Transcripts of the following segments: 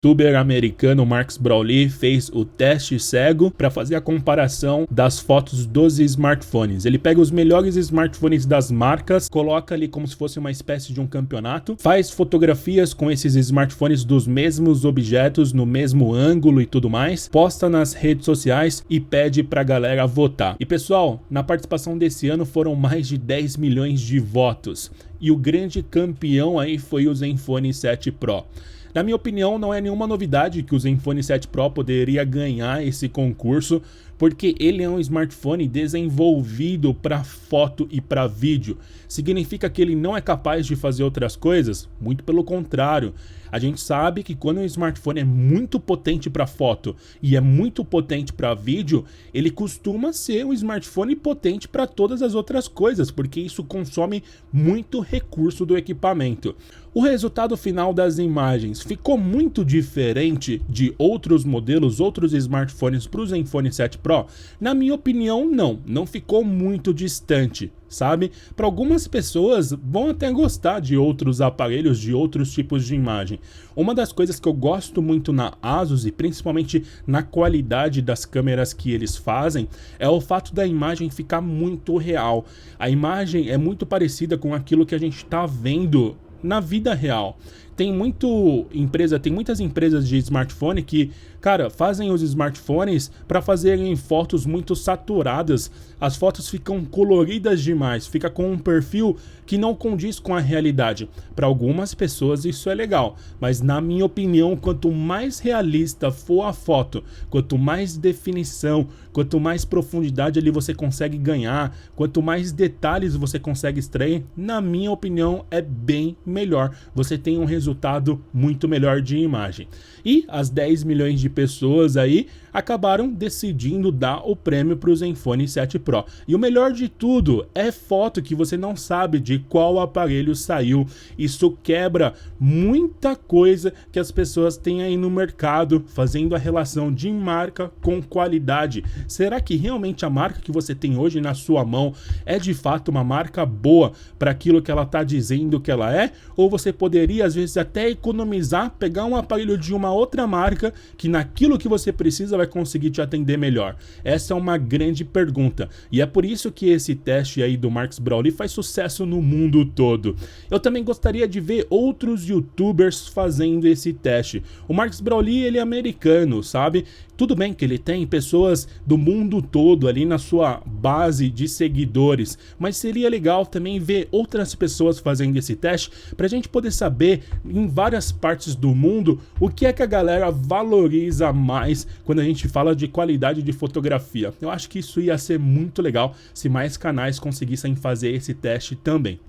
youtuber americano Marcus Brownlee fez o teste cego para fazer a comparação das fotos dos smartphones. Ele pega os melhores smartphones das marcas, coloca ali como se fosse uma espécie de um campeonato, faz fotografias com esses smartphones dos mesmos objetos, no mesmo ângulo e tudo mais, posta nas redes sociais e pede pra galera votar. E pessoal, na participação desse ano foram mais de 10 milhões de votos. E o grande campeão aí foi o Zenfone 7 Pro. Na minha opinião, não é nenhuma novidade que o Zenfone 7 Pro poderia ganhar esse concurso, porque ele é um smartphone desenvolvido para foto e para vídeo. Significa que ele não é capaz de fazer outras coisas? Muito pelo contrário. A gente sabe que quando um smartphone é muito potente para foto e é muito potente para vídeo, ele costuma ser um smartphone potente para todas as outras coisas, porque isso consome muito recurso do equipamento. O resultado final das imagens ficou muito diferente de outros modelos, outros smartphones para o Zenfone 7 Pro? Na minha opinião, não ficou muito distante, sabe? Para algumas pessoas vão até gostar de outros aparelhos, de outros tipos de imagem. Uma das coisas que eu gosto muito na ASUS e principalmente na qualidade das câmeras que eles fazem é o fato da imagem ficar muito real. A imagem é muito parecida com aquilo que a gente está vendo na vida real. Tem muitas empresas de smartphone que, cara, fazem os smartphones para fazerem fotos muito saturadas. As fotos ficam coloridas demais, fica com um perfil que não condiz com a realidade. Para algumas pessoas isso é legal, mas na minha opinião, quanto mais realista for a foto, quanto mais definição, quanto mais profundidade ali você consegue ganhar, quanto mais detalhes você consegue extrair, na minha opinião é bem melhor. Você tem um resultado muito melhor de imagem. E as 10 milhões de pessoas aí acabaram decidindo dar o prêmio para o Zenfone 7 Pro. E o melhor de tudo é foto que você não sabe de qual aparelho saiu. Isso quebra muita coisa que as pessoas têm aí no mercado, fazendo a relação de marca com qualidade. Será que realmente a marca que você tem hoje na sua mão é de fato uma marca boa para aquilo que ela está dizendo que ela é? Ou você poderia às vezes até economizar, pegar um aparelho de uma outra marca que naquilo que você precisa vai conseguir te atender melhor? Essa é uma grande pergunta e é por isso que esse teste aí do Marcus Brownlee faz sucesso no mundo todo. Eu também gostaria de ver outros youtubers fazendo esse teste. O Marcus Brownlee, ele é americano, sabe? Tudo bem que ele tem pessoas do mundo todo ali na sua base de seguidores, mas seria legal também ver outras pessoas fazendo esse teste para a gente poder saber em várias partes do mundo o que é que a galera valoriza mais quando a gente fala de qualidade de fotografia. Eu acho que isso ia ser muito legal se mais canais conseguissem fazer esse teste também.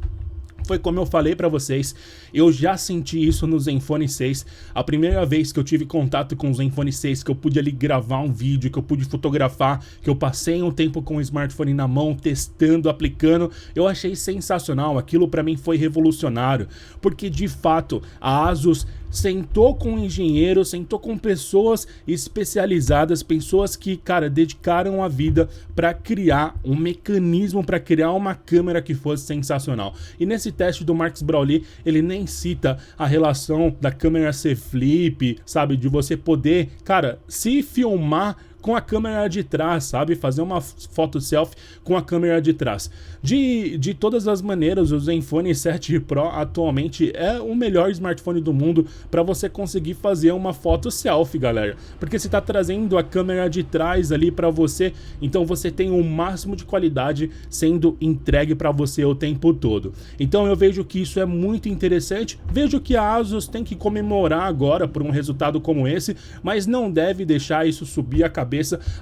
Foi como eu falei para vocês, eu já senti isso no Zenfone 6. A primeira vez que eu tive contato com o Zenfone 6, que eu pude ali gravar um vídeo, que eu pude fotografar, que eu passei um tempo com o smartphone na mão, testando, aplicando, eu achei sensacional. Aquilo para mim foi revolucionário, porque de fato a ASUS sentou com engenheiros, sentou com pessoas especializadas, pessoas que, cara, dedicaram a vida para criar um mecanismo, para criar uma câmera que fosse sensacional. E nesse teste do Marcus Brownlee, ele nem cita a relação da câmera ser flip, sabe, de você poder, cara, se filmar com a câmera de trás, sabe? Fazer uma foto selfie com a câmera de trás. De todas as maneiras, o Zenfone 7 Pro atualmente é o melhor smartphone do mundo para você conseguir fazer uma foto selfie, galera. Porque você está trazendo a câmera de trás ali para você, então você tem o máximo de qualidade sendo entregue para você o tempo todo. Então eu vejo que isso é muito interessante. Vejo que a ASUS tem que comemorar agora por um resultado como esse, mas não deve deixar isso subir a cabeça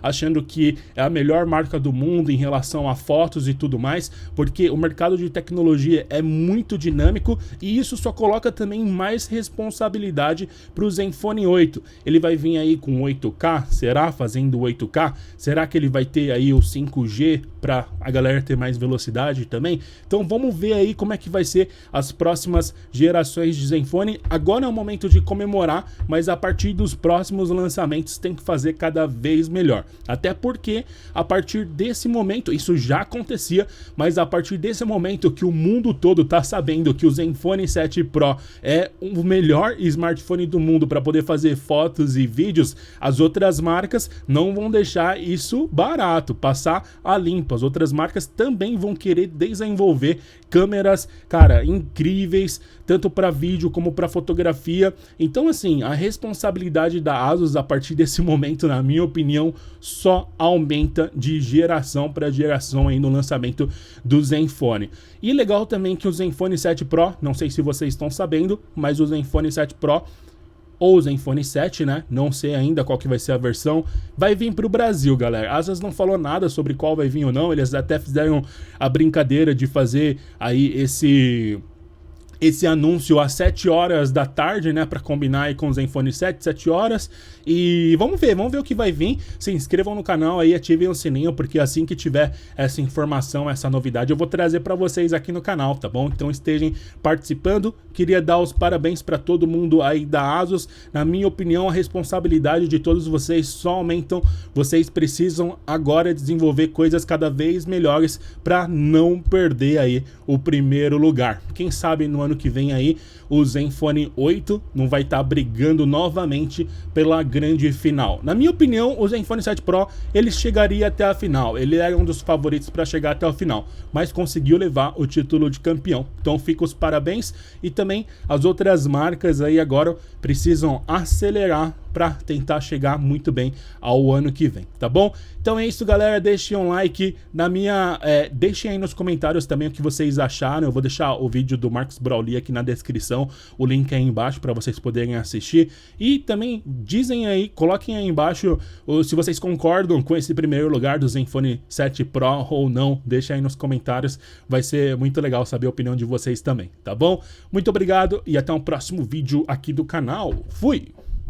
achando que é a melhor marca do mundo em relação a fotos e tudo mais, porque o mercado de tecnologia é muito dinâmico e isso só coloca também mais responsabilidade para o Zenfone 8. Ele vai vir aí com 8K, será? Fazendo 8K? Será que ele vai ter aí o 5G para a galera ter mais velocidade também? Então vamos ver aí como é que vai ser as próximas gerações de Zenfone. Agora é o momento de comemorar, mas a partir dos próximos lançamentos tem que fazer cada vez vez melhor. Até porque a partir desse momento, isso já acontecia, mas a partir desse momento que o mundo todo tá sabendo que o Zenfone 7 Pro é o melhor smartphone do mundo para poder fazer fotos e vídeos, as outras marcas não vão deixar isso barato, passar a limpo. As outras marcas também vão querer desenvolver câmeras, cara, incríveis, tanto para vídeo como para fotografia. Então, assim, a responsabilidade da ASUS a partir desse momento, na minha opinião, só aumenta de geração para geração aí no lançamento do Zenfone. E legal também que o Zenfone 7 Pro, não sei se vocês estão sabendo, mas o Zenfone 7 Pro ou o Zenfone 7, né? Não sei ainda qual que vai ser a versão. Vai vir para o Brasil, galera. A ASUS não falou nada sobre qual vai vir ou não. Eles até fizeram a brincadeira de fazer aí esse anúncio às 7 horas da tarde, né, para combinar aí com o Zenfone 7 horas, e vamos ver o que vai vir. Se inscrevam no canal aí, ativem o sininho, porque assim que tiver essa informação, essa novidade, eu vou trazer para vocês aqui no canal, tá bom? Então estejam participando. Queria dar os parabéns para todo mundo aí da ASUS. Na minha opinião, a responsabilidade de todos vocês só aumentam. Vocês precisam agora desenvolver coisas cada vez melhores para não perder aí o primeiro lugar. Quem sabe no ano que vem aí o Zenfone 8 não vai estar brigando novamente pela grande final. Na minha opinião, o Zenfone 7 Pro ele chegaria até a final. Ele era um dos favoritos para chegar até a final, mas conseguiu levar o título de campeão. Então fica os parabéns, e também as outras marcas aí agora precisam acelerar para tentar chegar muito bem ao ano que vem, tá bom? Então é isso, galera, deixem um like deixem aí nos comentários também o que vocês acharam. Eu vou deixar o vídeo do Marcos Brownlee aqui na descrição, o link aí embaixo para vocês poderem assistir, e também dizem aí, coloquem aí embaixo se vocês concordam com esse primeiro lugar do Zenfone 7 Pro ou não. Deixa aí nos comentários, vai ser muito legal saber a opinião de vocês também, tá bom? Muito obrigado e até o próximo vídeo aqui do canal. Fui!